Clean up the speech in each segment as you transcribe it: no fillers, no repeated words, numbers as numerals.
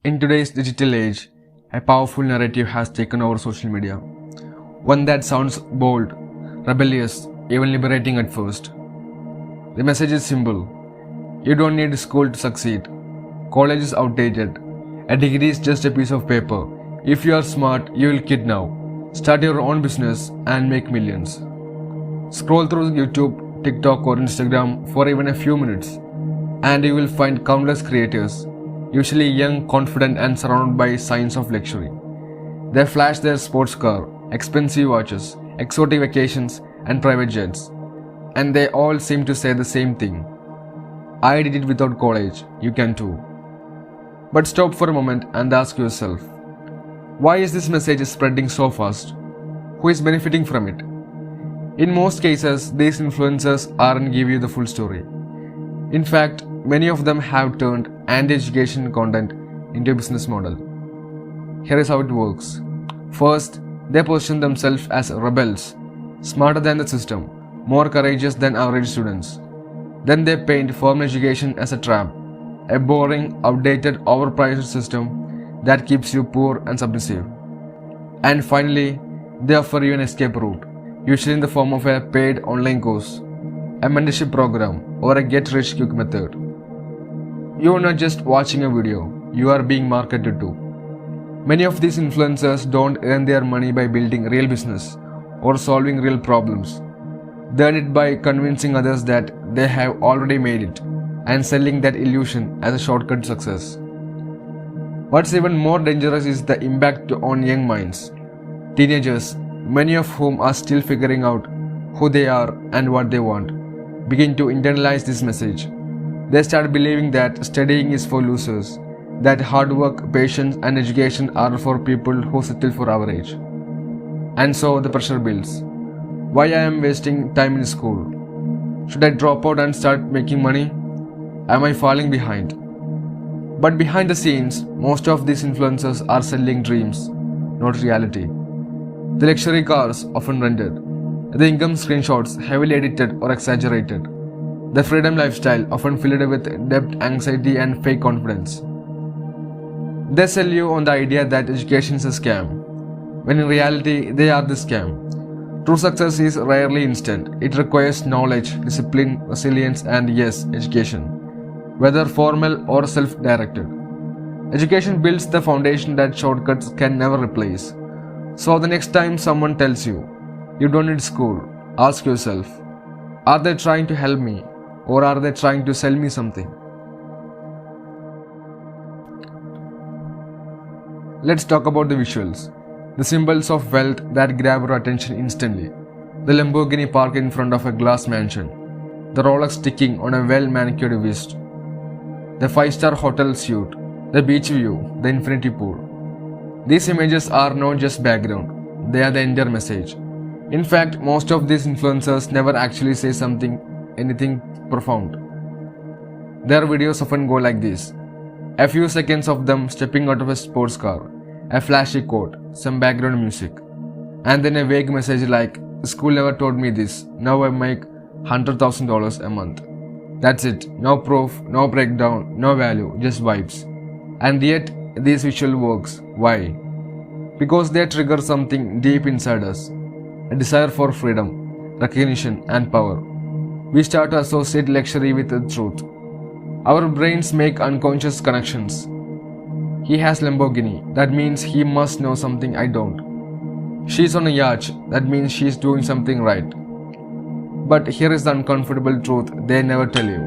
In today's digital age, a powerful narrative has taken over social media. One that sounds bold, rebellious, even liberating at first. The message is simple. You don't need school to succeed. College is outdated. A degree is just a piece of paper. If you are smart, you will quit now. Start your own business and make millions. Scroll through YouTube, TikTok or Instagram for even a few minutes and you will find countless creators, usually young, confident and surrounded by signs of luxury. They flash their sports car, expensive watches, exotic vacations and private jets. And they all seem to say the same thing. I did it without college, you can too. But stop for a moment and ask yourself, why is this message spreading so fast? Who is benefiting from it? In most cases, these influencers aren't giving you the full story. In fact, many of them have turned anti-education content into a business model. Here is how it works. First, they position themselves as rebels, smarter than the system, more courageous than average students. Then they paint formal education as a trap, a boring, outdated, overpriced system that keeps you poor and submissive. And finally, they offer you an escape route, usually in the form of a paid online course, a mentorship program, or a get-rich-quick method. You are not just watching a video, you are being marketed to. Many of these influencers don't earn their money by building real business or solving real problems. They earn it by convincing others that they have already made it and selling that illusion as a shortcut to success. What's even more dangerous is the impact on young minds. Teenagers, many of whom are still figuring out who they are and what they want, begin to internalize this message. They start believing that studying is for losers, that hard work, patience and education are for people who settle for average. And so the pressure builds. Why I am wasting time in school? Should I drop out and start making money? Am I falling behind? But behind the scenes, most of these influencers are selling dreams, not reality. The luxury cars often rented, the income screenshots heavily edited or exaggerated, the freedom lifestyle often filled with debt, anxiety and fake confidence. They sell you on the idea that education is a scam, when in reality they are the scam. True success is rarely instant. It requires knowledge, discipline, resilience and yes, education, whether formal or self-directed. Education builds the foundation that shortcuts can never replace. So the next time someone tells you, you don't need school, ask yourself, are they trying to help me or are they trying to sell me something? Let's talk about the visuals, the symbols of wealth that grab your attention instantly. The Lamborghini parked in front of a glass mansion, the Rolex ticking on a well-manicured wrist, the 5-star hotel suite, the beach view, the infinity pool. These images are not just background, they are the entire message. In fact, most of these influencers never actually say anything profound. Their videos often go like this. A few seconds of them stepping out of a sports car, a flashy quote, some background music, and then a vague message like, school never taught me this, now I make $100,000 a month. That's it, no proof, no breakdown, no value, just vibes. And yet, this visual works. Why? Because they trigger something deep inside us, a desire for freedom, recognition and power. We start to associate luxury with the truth. Our brains make unconscious connections. He has Lamborghini, that means he must know something I don't. She's on a yacht, that means she's doing something right. But here is the uncomfortable truth they never tell you.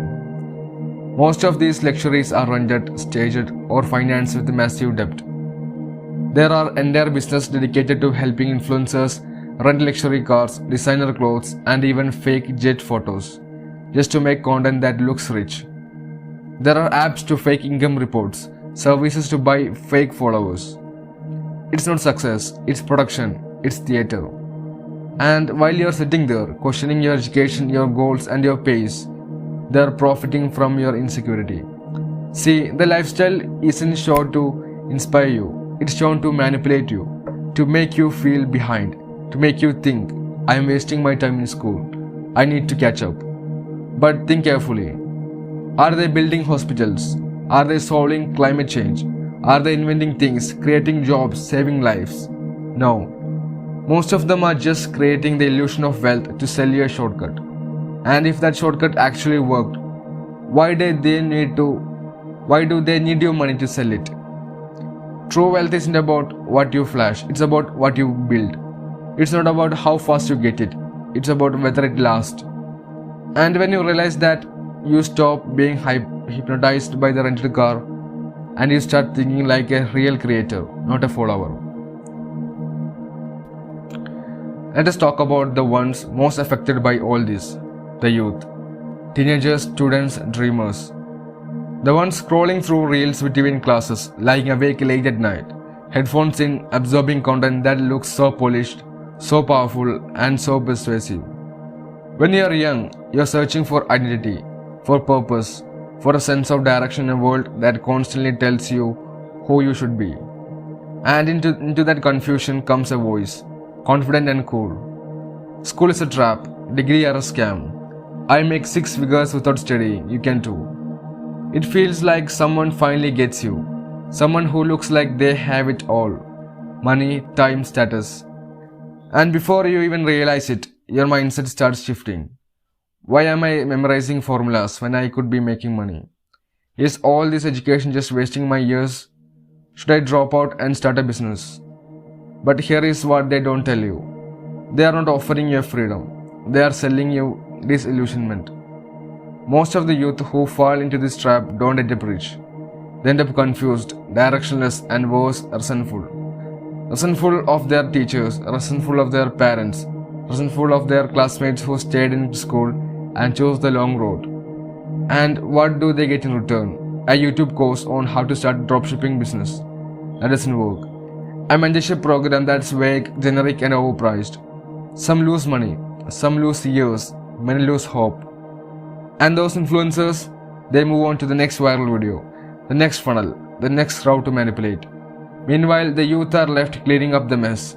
Most of these luxuries are rented, staged or financed with massive debt. There are entire businesses dedicated to helping influencers rent luxury cars, designer clothes and even fake jet photos, just to make content that looks rich. There are apps to fake income reports, services to buy fake followers. It's not success, it's production, it's theater. And while you're sitting there, questioning your education, your goals and your pace, they're profiting from your insecurity. See, the lifestyle isn't shown to inspire you, it's shown to manipulate you, to make you feel behind, to make you think, I am wasting my time in school, I need to catch up. But think carefully. Are they building hospitals? Are they solving climate change? Are they inventing things, creating jobs, saving lives? No. Most of them are just creating the illusion of wealth to sell you a shortcut. And if that shortcut actually worked, why do they need your money to sell it? True wealth isn't about what you flash, it's about what you build. It's not about how fast you get it, it's about whether it lasts. And when you realize that, you stop being hypnotized by the rented car and you start thinking like a real creator, not a follower. Let us talk about the ones most affected by all this: the youth. Teenagers, students, dreamers. The ones scrolling through reels between classes, lying awake late at night, headphones in, absorbing content that looks so polished, so powerful, and so persuasive. When you are young, you are searching for identity, for purpose, for a sense of direction in a world that constantly tells you who you should be. And into that confusion comes a voice, confident and cool. School is a trap, degree are a scam. I make 6 figures without studying, you can too. It feels like someone finally gets you, someone who looks like they have it all: money, time, status. And before you even realize it, your mindset starts shifting. Why am I memorizing formulas when I could be making money? Is all this education just wasting my years? Should I drop out and start a business? But here is what they don't tell you. They are not offering you freedom. They are selling you disillusionment. Most of the youth who fall into this trap don't end up rich. They end up confused, directionless, and worse, resentful. Resentful of their teachers, resentful of their parents, resentful of their classmates who stayed in school and chose the long road. And what do they get in return? A YouTube course on how to start a dropshipping business. That doesn't work. A mentorship program that's vague, generic, and overpriced. Some lose money, some lose years, many lose hope. And those influencers, they move on to the next viral video, the next funnel, the next route to manipulate. Meanwhile, the youth are left cleaning up the mess,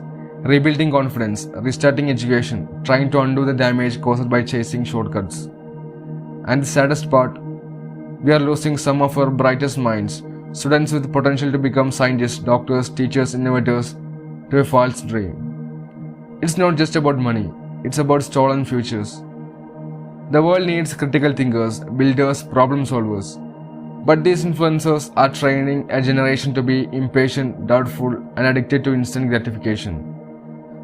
rebuilding confidence, restarting education, trying to undo the damage caused by chasing shortcuts. And the saddest part, we are losing some of our brightest minds, students with potential to become scientists, doctors, teachers, innovators, to a false dream. It's not just about money, it's about stolen futures. The world needs critical thinkers, builders, problem solvers. But these influencers are training a generation to be impatient, doubtful, and addicted to instant gratification.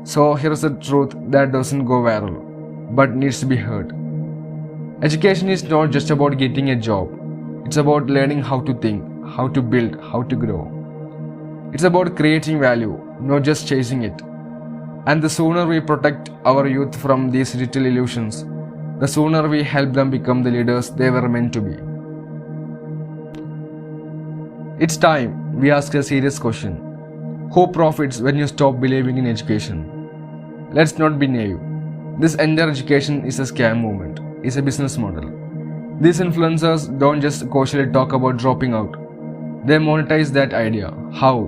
So here's the truth that doesn't go viral, but needs to be heard. Education is not just about getting a job. It's about learning how to think, how to build, how to grow. It's about creating value, not just chasing it. And the sooner we protect our youth from these digital illusions, the sooner we help them become the leaders they were meant to be. It's time we ask a serious question. Who profits when you stop believing in education? Let's not be naive. This entire education is a scam movement, is a business model. These influencers don't just casually talk about dropping out. They monetize that idea. How?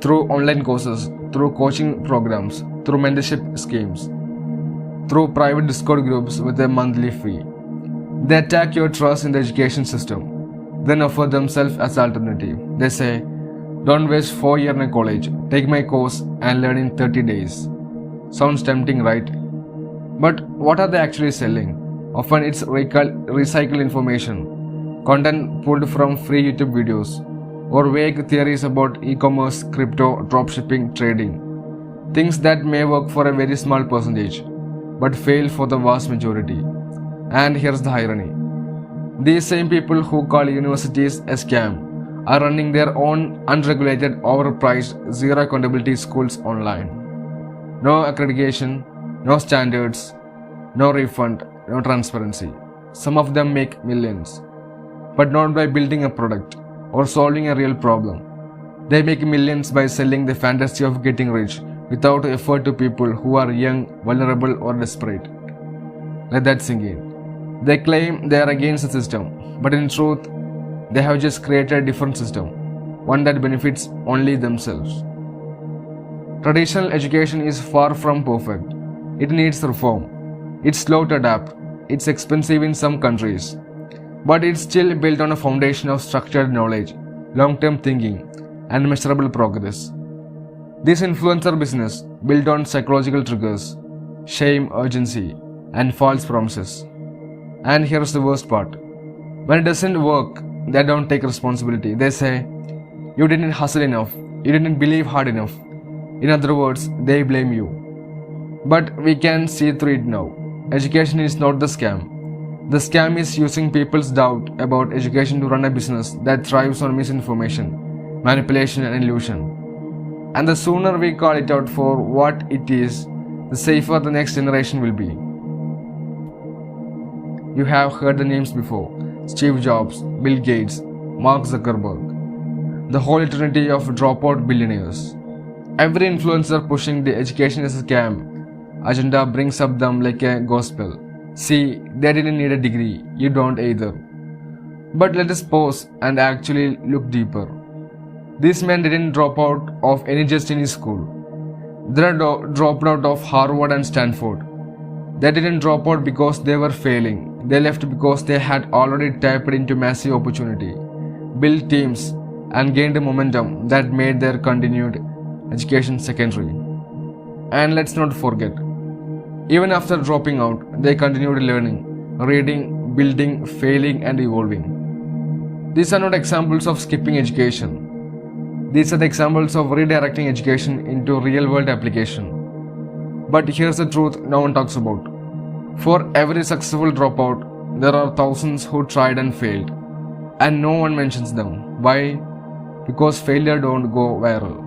Through online courses, through coaching programs, through mentorship schemes, through private Discord groups with a monthly fee. They attack your trust in the education system, then offer themselves as alternative. They say, don't waste 4 years in college, take my course and learn in 30 days. Sounds tempting, right? But what are they actually selling? Often it's recycled information, content pulled from free YouTube videos, or vague theories about e-commerce, crypto, dropshipping, trading. Things that may work for a very small percentage, but fail for the vast majority. And here's the irony. These same people who call universities a scam are running their own unregulated, overpriced, zero accountability schools online. No accreditation, no standards, no refund, no transparency. Some of them make millions, but not by building a product or solving a real problem. They make millions by selling the fantasy of getting rich without effort to people who are young, vulnerable, or desperate. Let that sink in. They claim they are against the system, but in truth, they have just created a different system, one that benefits only themselves. Traditional education is far from perfect. It needs reform. It's slow to adapt. It's expensive in some countries. But it's still built on a foundation of structured knowledge, long-term thinking, and measurable progress. This influencer business built on psychological triggers, shame, urgency, and false promises. And here's the worst part. When it doesn't work, they don't take responsibility. They say, you didn't hustle enough, you didn't believe hard enough. In other words, they blame you. But we can see through it now. Education is not the scam. The scam is using people's doubt about education to run a business that thrives on misinformation, manipulation, and illusion. And the sooner we call it out for what it is, the safer the next generation will be. You have heard the names before: Steve Jobs, Bill Gates, Mark Zuckerberg, the whole eternity of dropout billionaires. Every influencer pushing the education is a scam agenda brings up them like a gospel. See, they didn't need a degree, you don't either. But let us pause and actually look deeper. These men didn't drop out of any destiny school. They dropped out of Harvard and Stanford. They didn't drop out because they were failing. They left because they had already tapped into massive opportunity, built teams, and gained a momentum that made their continued education secondary. And let's not forget, even after dropping out, they continued learning, reading, building, failing, and evolving. These are not examples of skipping education. These are the examples of redirecting education into real-world application. But here's the truth no one talks about. For every successful dropout, there are thousands who tried and failed, and no one mentions them. Why? Because failure don't go viral.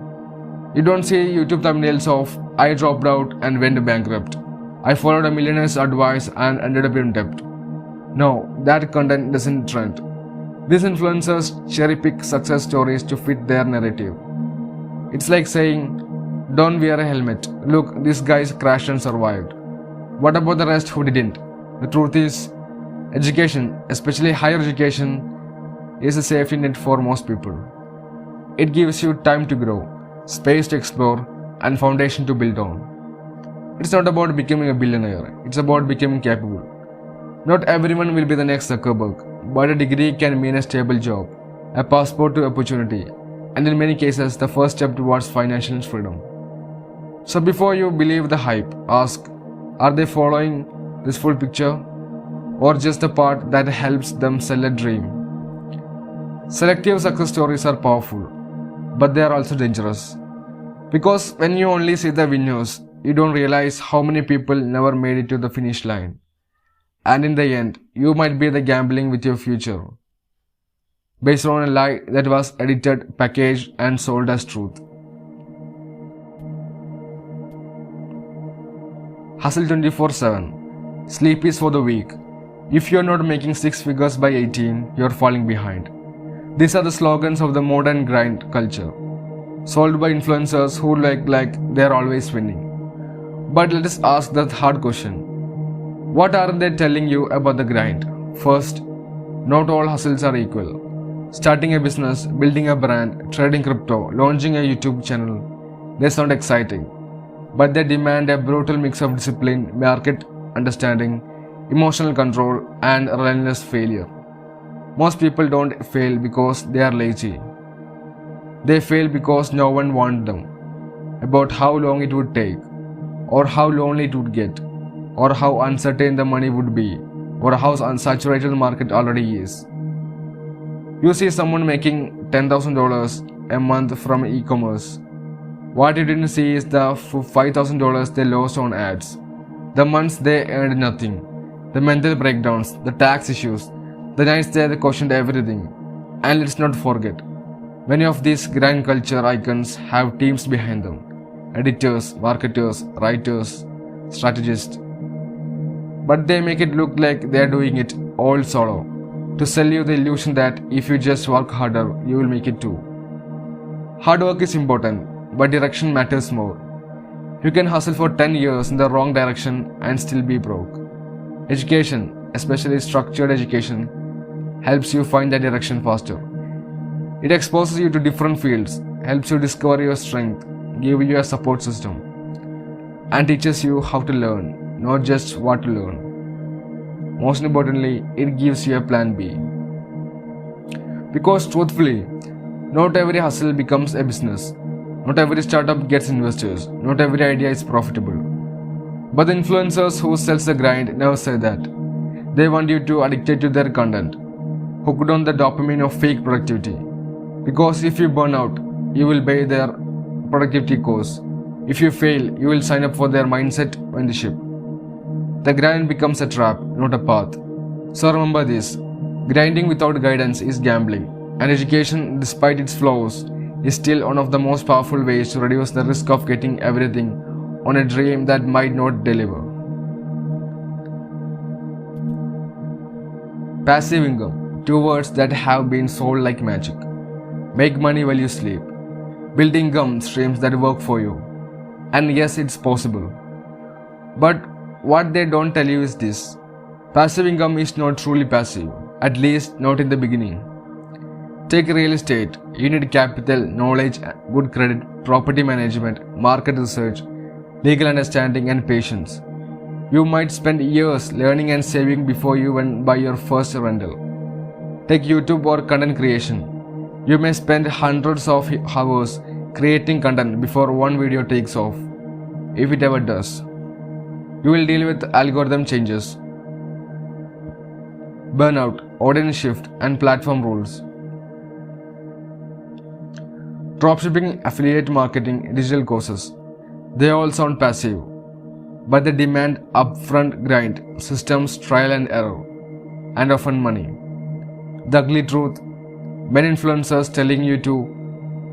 You don't see YouTube thumbnails of "I dropped out and went bankrupt. I followed a millionaire's advice and ended up in debt." No, that content doesn't trend. These influencers cherry pick success stories to fit their narrative. It's like saying, "Don't wear a helmet. Look, these guys crashed and survived. What about the rest who didn't?" The truth is, education, especially higher education, is a safety net for most people. It gives you time to grow, space to explore, and foundation to build on. It's not about becoming a billionaire, it's about becoming capable. Not everyone will be the next Zuckerberg, but a degree can mean a stable job, a passport to opportunity, and in many cases, the first step towards financial freedom. So before you believe the hype, ask, are they following this full picture, or just the part that helps them sell a dream? Selective success stories are powerful, but they are also dangerous. Because when you only see the winners, you don't realize how many people never made it to the finish line. And in the end, you might be the gambling with your future, based on a lie that was edited, packaged, and sold as truth. Hustle 24/7. Sleep is for the weak. If you're not making 6 figures by 18, you're falling behind. These are the slogans of the modern grind culture, sold by influencers who look like they're always winning. But let us ask that hard question. What are they telling you about the grind? First, not all hustles are equal. Starting a business, building a brand, trading crypto, launching a YouTube channel, they sound exciting. But they demand a brutal mix of discipline, market understanding, emotional control, and relentless failure. Most people don't fail because they are lazy. They fail because no one warned them about how long it would take, or how lonely it would get, or how uncertain the money would be, or how unsaturated the market already is. You see someone making $10,000 a month from e-commerce. What you didn't see is the $5,000 they lost on ads, the months they earned nothing, the mental breakdowns, the tax issues, the nights they questioned everything. And let's not forget, many of these grand culture icons have teams behind them: editors, marketers, writers, strategists. But they make it look like they are doing it all solo, to sell you the illusion that if you just work harder, you will make it too. Hard work is important, but direction matters more. You can hustle for 10 years in the wrong direction and still be broke. Education, especially structured education, helps you find that direction faster. It exposes you to different fields, helps you discover your strength, gives you a support system, and teaches you how to learn, not just what to learn. Most importantly, it gives you a plan B. Because truthfully, Not every hustle becomes a business. Not every startup gets investors. Not every idea is profitable. But the influencers who sells the grind never say that. They want you to addicted to their content, hooked on the dopamine of fake productivity. Because if you burn out, you will pay their productivity course. If you fail, you will sign up for their mindset mentorship. The grind becomes a trap, not a path. So remember this, grinding without guidance is gambling, and education, despite its flaws, is still one of the most powerful ways to reduce the risk of getting everything on a dream that might not deliver. Passive income, two words that have been sold like magic. Make money while you sleep. Build income streams that work for you. And yes, it's possible. But what they don't tell you is this. Passive income is not truly passive, at least not in the beginning. Take real estate. You need capital, knowledge, good credit, property management, market research, legal understanding, and patience. You might spend years learning and saving before you even buy your first rental. Take YouTube or content creation. You may spend hundreds of hours creating content before one video takes off, if it ever does. You will deal with algorithm changes, burnout, audience shift, and platform rules. Dropshipping, affiliate marketing, digital courses. They all sound passive, but they demand upfront grind, systems, trial and error, and often money. The ugly truth, many influencers telling you to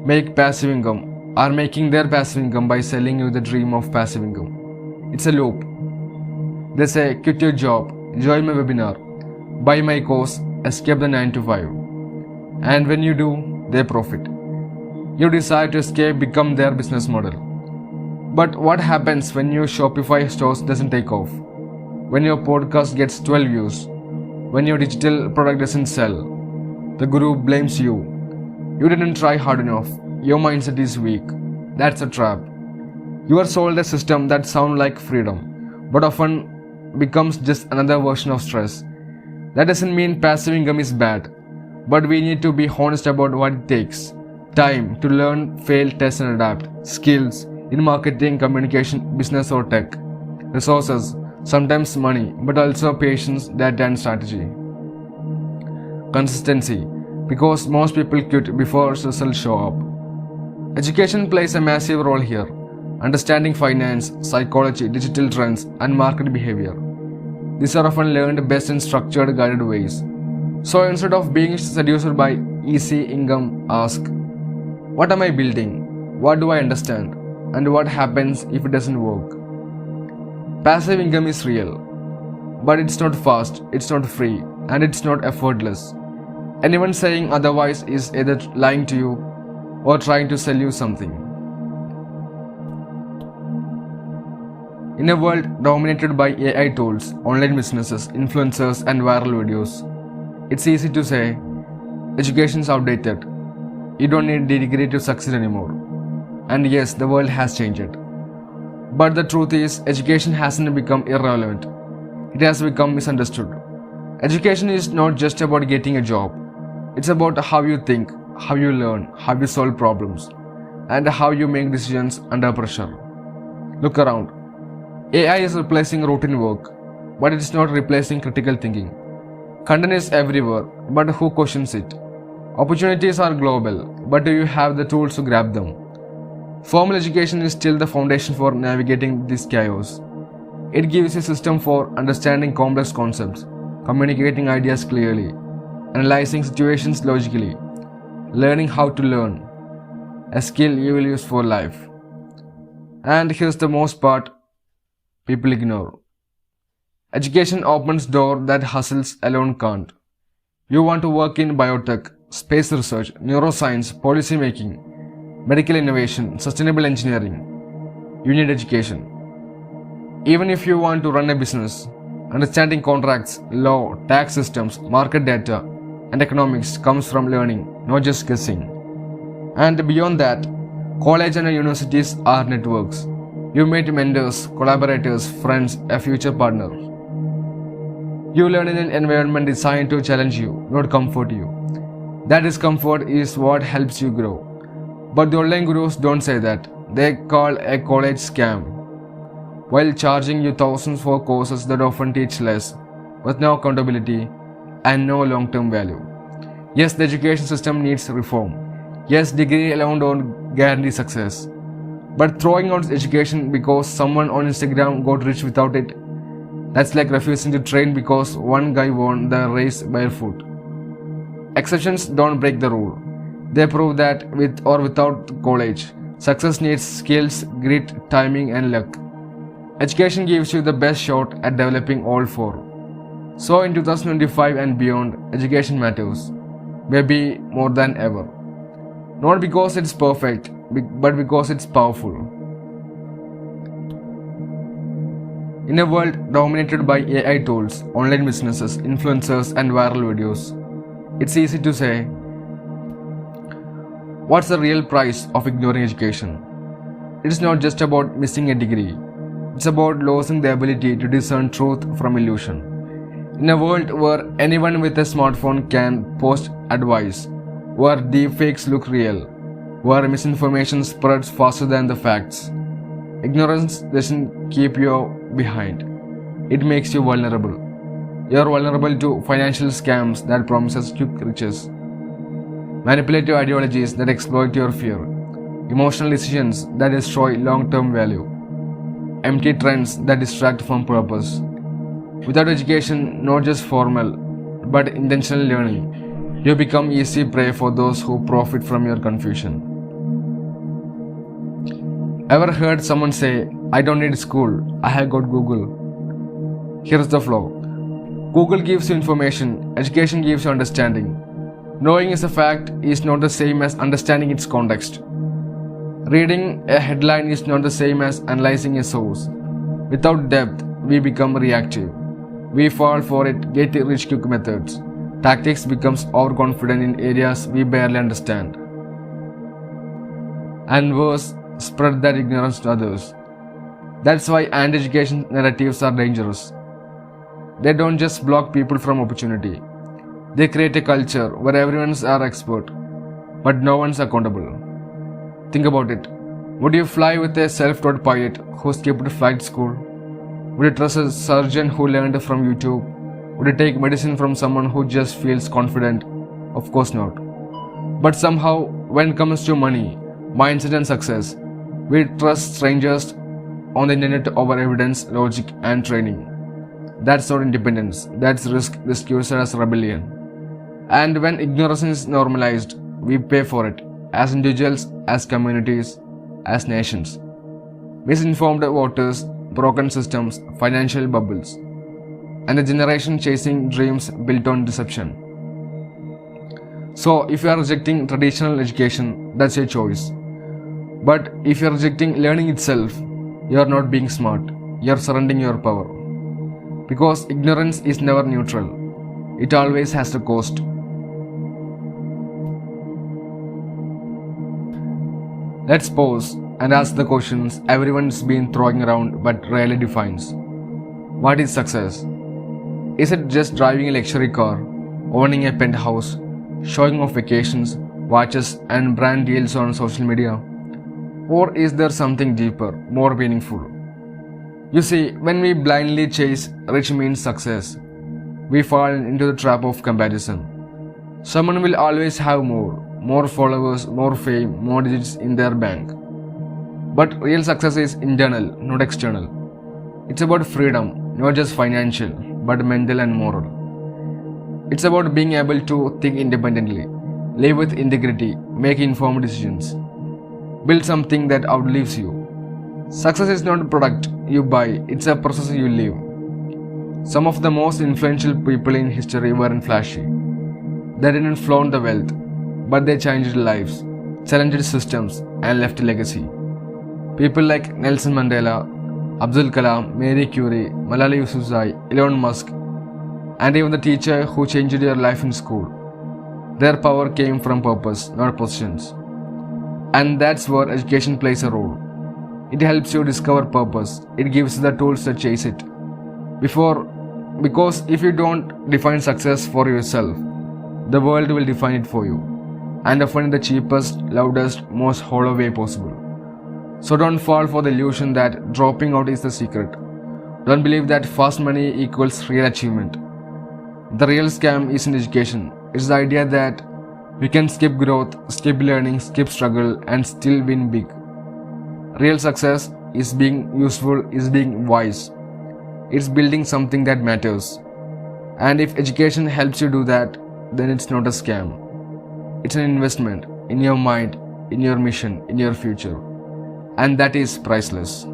make passive income are making their passive income by selling you the dream of passive income. It's a loop. They say, quit your job, join my webinar, buy my course, escape the 9 to 5. And when you do, they profit. You decide to escape, become their business model. But what happens when your Shopify stores doesn't take off? When your podcast gets 12 views? When your digital product doesn't sell? The guru blames you. You didn't try hard enough. Your mindset is weak. That's a trap. You are sold a system that sounds like freedom, but often becomes just another version of stress. That doesn't mean passive income is bad, but we need to be honest about what it takes. Time to learn, fail, test and adapt. Skills in marketing, communication, business or tech. Resources, sometimes money, but also patience, data and strategy. Consistency, because most people quit before results show up. Education plays a massive role here. Understanding finance, psychology, digital trends and market behavior. These are often learned best in structured, guided ways. So instead of being seduced by easy income, ask, what am I building? What do I understand? And what happens if it doesn't work? Passive income is real, but it's not fast, it's not free, and it's not effortless. Anyone saying otherwise is either lying to you or trying to sell you something. In a world dominated by AI tools, online businesses, influencers, and viral videos, it's easy to say, education's outdated. You don't need a degree to succeed anymore. And yes, the world has changed. But the truth is, education hasn't become irrelevant. It has become misunderstood. Education is not just about getting a job. It's about how you think, how you learn, how you solve problems, and how you make decisions under pressure. Look around. AI is replacing routine work, but it's not replacing critical thinking. Content is everywhere, but who questions it? Opportunities are global, but do you have the tools to grab them? Formal education is still the foundation for navigating this chaos. It gives a system for understanding complex concepts, communicating ideas clearly, analyzing situations logically, learning how to learn, a skill you will use for life. And here's the most part people ignore. Education opens doors that hustles alone can't. You want to work in biotech, space research, neuroscience, policy making, medical innovation, sustainable engineering. You need education. Even if you want to run a business, understanding contracts, law, tax systems, market data, and economics comes from learning, not just guessing. And beyond that, college and universities are networks. You meet mentors, collaborators, friends, a future partner. You learn in an environment designed to challenge you, not comfort you. That discomfort is what helps you grow. But the online gurus don't say that. They call a college scam, while charging you thousands for courses that often teach less, with no accountability and no long-term value. Yes, the education system needs reform. Yes, degree alone don't guarantee success. But throwing out education because someone on Instagram got rich without it, that's like refusing to train because one guy won the race barefoot. Exceptions don't break the rule. They prove that with or without college, success needs skills, grit, timing, and luck. Education gives you the best shot at developing all four. So in 2025 and beyond, education matters, maybe more than ever. Not because it's perfect, but because it's powerful. In a world dominated by AI tools, online businesses, influencers, and viral videos, it's easy to say, what's the real price of ignoring education? It's not just about missing a degree. It's about losing the ability to discern truth from illusion. In a world where anyone with a smartphone can post advice, where deepfakes look real, where misinformation spreads faster than the facts, ignorance doesn't keep you behind. It makes you vulnerable. You're vulnerable to financial scams that promises quick riches, manipulative ideologies that exploit your fear, emotional decisions that destroy long-term value, empty trends that distract from purpose. Without education, not just formal, but intentional learning, you become easy prey for those who profit from your confusion. Ever heard someone say, I don't need school, I have got Google? Here's the flaw. Google gives you information, education gives you understanding. Knowing is a fact is not the same as understanding its context. Reading a headline is not the same as analyzing a source. Without depth, we become reactive. We fall for it, get rich quick methods. Tactics becomes overconfident in areas we barely understand. And worse, spread that ignorance to others. That's why anti-education narratives are dangerous. They don't just block people from opportunity. They create a culture where everyone's an expert, but no one's accountable. Think about it. Would you fly with a self-taught pilot who skipped flight school? Would you trust a surgeon who learned from YouTube? Would you take medicine from someone who just feels confident? Of course not. But somehow, when it comes to money, mindset and success, we trust strangers on the internet over evidence, logic, and training. That's not independence, that's risk disguised as rebellion. And when ignorance is normalized, we pay for it, as individuals, as communities, as nations. Misinformed voters, broken systems, financial bubbles, and a generation chasing dreams built on deception. So, if you are rejecting traditional education, that's your choice. But if you are rejecting learning itself, you are not being smart, you are surrendering your power. Because ignorance is never neutral, it always has a cost. Let's pause and ask the questions everyone's been throwing around but rarely defines. What is success? Is it just driving a luxury car, owning a penthouse, showing off vacations, watches, and brand deals on social media? Or is there something deeper, more meaningful? You see, when we blindly chase rich means success, we fall into the trap of comparison. Someone will always have more followers, more fame, more digits in their bank. But real success is internal, not external. It's about freedom, not just financial, but mental and moral. It's about being able to think independently, live with integrity, make informed decisions, build something that outlives you. Success is not a product you buy, it's a process you live. Some of the most influential people in history weren't flashy. They didn't flaunt the wealth, but they changed lives, challenged systems, and left a legacy. People like Nelson Mandela, Abdul Kalam, Marie Curie, Malala Yousafzai, Elon Musk, and even the teacher who changed your life in school. Their power came from purpose, not positions. And that's where education plays a role. It helps you discover purpose. It gives you the tools to chase it. Because if you don't define success for yourself, the world will define it for you, and often in the cheapest, loudest, most hollow way possible. So don't fall for the illusion that dropping out is the secret. Don't believe that fast money equals real achievement. The real scam isn't education. It's the idea that we can skip growth, skip learning, skip struggle, and still win big. Real success is being useful, is being wise. It's building something that matters. And if education helps you do that, then it's not a scam. It's an investment in your mind, in your mission, in your future. And that is priceless.